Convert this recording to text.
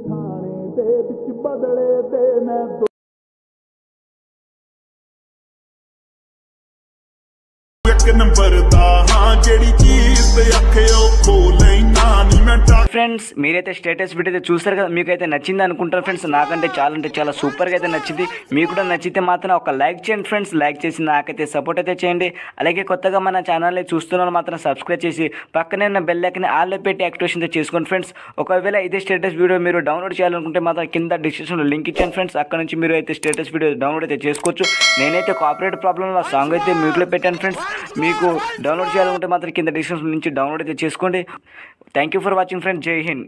ਖਾਣੇ ਦੇ ਵਿੱਚ ਬਦਲੇ ਤੇ ਮੈਂ ਇੱਕ ਨੰਬਰ ਦਾ ਹਾਂ ਜਿਹੜੀ ਚੀਜ਼ ਤੇ ਅੱਖਿਓ ਖੋਲైనా ਨੀ ਮੈਂ ఫ్రెండ్స్ మీరైతే స్టేటస్ వీడియో చూస్తారు కదా, మీకైతే నచ్చింది అనుకుంటారు ఫ్రెండ్స్. నాకంటే చాలా సూపర్గా అయితే నచ్చింది. మీకు కూడా నచ్చితే మాత్రం ఒక లైక్ చేయండి ఫ్రెండ్స్. లైక్ చేసి నాకైతే సపోర్ట్ అయితే చేయండి. అలాగే కొత్తగా మన ఛానల్ని చూస్తున్న వాళ్ళు మాత్రం సబ్స్క్రైబ్ చేసి పక్కనే ఉన్న బెల్ ఐకాన్ని ఆల్లో పెట్టి యాక్టివేషన్ అయితే చేసుకోండి ఫ్రెండ్స్. ఒకవేళ ఇదే స్టేటస్ వీడియో మీరు డౌన్లోడ్ చేయాలనుకుంటే మాత్రం కింద డిస్క్రిప్షన్లో లింక్ ఇచ్చాను ఫ్రెండ్స్. అక్కడ నుంచి మీరు అయితే స్టేటస్ వీడియో డౌన్లోడ్ అయితే చేసుకోవచ్చు. నేనైతే కాపీరైట్ ప్రాబ్లంలో సాంగ్ అయితే మ్యూట్లో పెట్టాను ఫ్రెండ్స్. మీకు డౌన్లోడ్ చేయాలనుకుంటే మాత్రం కింద డిస్క్రిప్షన్ నుంచి డౌన్లోడ్ అయితే చేసుకోండి. Thank you for watching friends. జై హింద్.